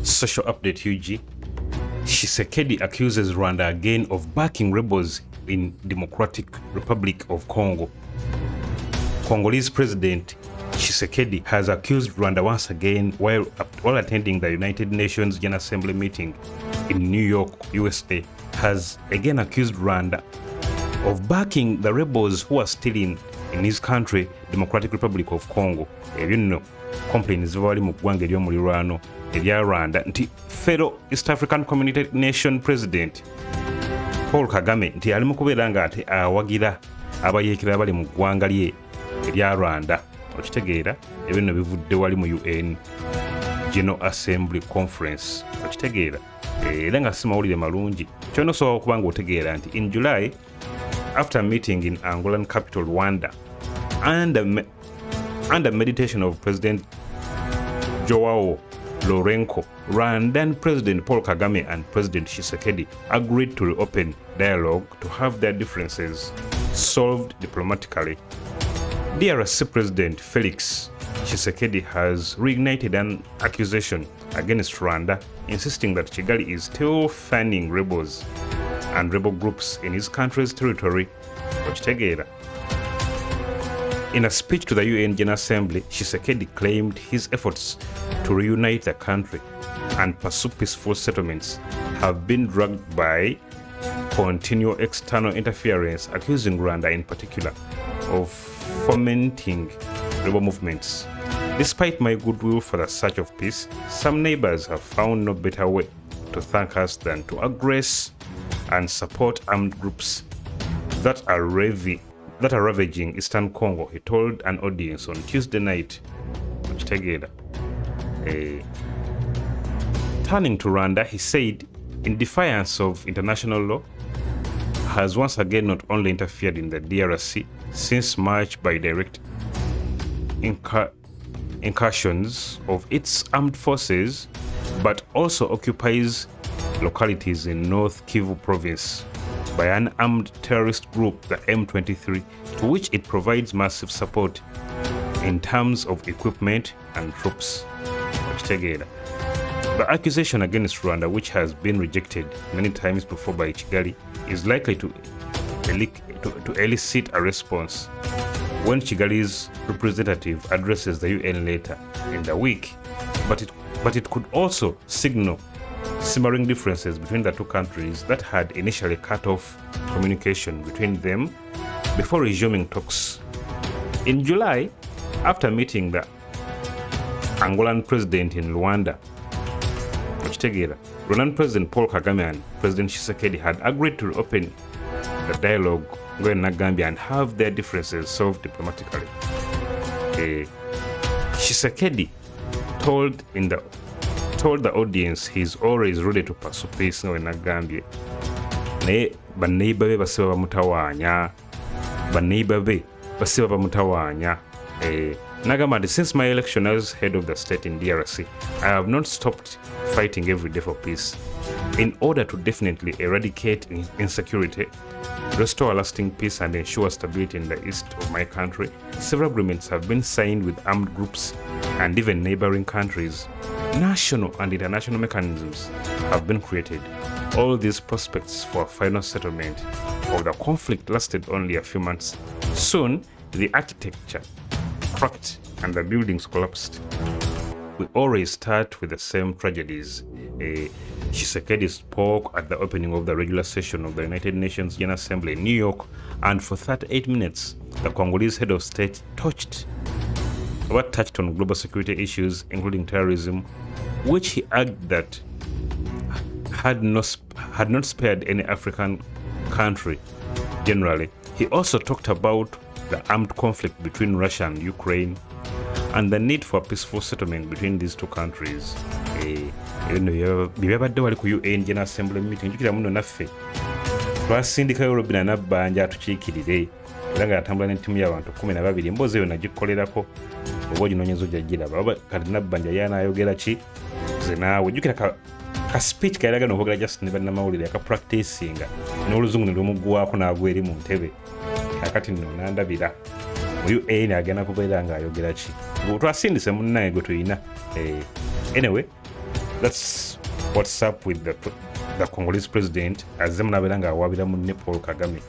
Social update UG. Tshisekedi accuses Rwanda again of backing rebels in Democratic Republic of Congo. Congolese President Tshisekedi has accused Rwanda once again while attending the United Nations General Assembly meeting in New York, USA, has again accused Rwanda of backing the rebels who are still in his country, Democratic Republic of Congo. Ebyo nno complaints bali mu ggwanga ery'omulirwano erya Rwanda nti fellow East African Community Nation President Paul Kagame nti ali mu kubeera nga ate awagira abayeekera bali mu ggwanga lye erya Rwanda. Okitegeera ebyo nno bivudde wali mu UN General Assembly Conference. Okitegeera era nga si mawulire malungi. Kyonna osobola okuba nga otegeera nti in July, after a meeting in Angolan capital Rwanda under meditation of President Joao Lourenco, Rwandan President Paul Kagame and President Tshisekedi agreed to reopen dialogue to have their differences solved diplomatically. DRC President Felix Tshisekedi has reignited an accusation against Rwanda, insisting that Kigali is still fanning rebels and rebel groups in his country's territory. In a speech to the UN General Assembly, Tshisekedi claimed his efforts to reunite the country and pursue peaceful settlements have been dragged by continual external interference, accusing Rwanda in particular of fomenting rebel movements. Despite my goodwill for the search of peace, some neighbors have found no better way to thank us than to aggress and support armed groups that are ravaging Eastern Congo, he told an audience on Tuesday night. Turning to Rwanda, he said, in defiance of international law, has once again not only interfered in the DRC since March by direct incursions of its armed forces, but also occupies localities in North Kivu province by an armed terrorist group, the M23, to which it provides massive support in terms of equipment and troops. The accusation against Rwanda, which has been rejected many times before by Kigali, is likely to elicit a response when Kigali's representative addresses the UN later in the week, but it could also signal simmering differences between the two countries that had initially cut off communication between them before resuming talks. In July, after meeting the Angolan president in Rwanda, Rwandan President Paul Kagame and President Tshisekedi had agreed to reopen the dialogue going to Gambia and have their differences solved diplomatically. Tshisekedi told the audience he's always ready to pursue peace in Gambia. Naye baneiba be basiba bamutawaanya. Nagamba, since my election as head of the state in DRC, I have not stopped fighting every day for peace. In order to definitely eradicate insecurity, restore lasting peace and ensure stability in the east of my country, several agreements have been signed with armed groups and even neighboring countries. National and international mechanisms have been created. All these prospects for a final settlement of the conflict lasted only a few months. Soon, the architecture cracked and the buildings collapsed. We always start with the same tragedies. Tshisekedi spoke at the opening of the regular session of the United Nations General Assembly in New York, and for 38 minutes, the Congolese head of state touched on global security issues, including terrorism, which he argued that had not spared any African country generally. He also talked about the armed conflict between Russia and Ukraine and the need for a peaceful settlement between these two countries. Byabadde wali ku UN General Assembly meeting, njukira muno naffe twasindikayo Robina Nabbanja atukiikirire era nga yatambula n'ettiimu y'abantu 12, emboozi eyo nagikkolerako oba oginoonyeza ojagiraba kati Nabbanja yanayogera ki ze naawe jjukira ka speech kayiraga n'okwogera just ne bannamawulire akapracticinga n'oluzungu ne lumuggwako n'agwa eri mu ntebe kakati nno nandabira mu UN agenda kubeera ng'ayogera ki twasindise munnaye gwe tulina. Anyway, that's what's up with the Congolese president azze munabeera nga awabira munne Paul Kagame.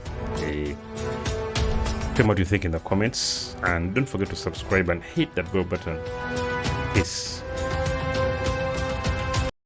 Tell me what you think in the comments, and don't forget to subscribe and hit that bell button. Peace.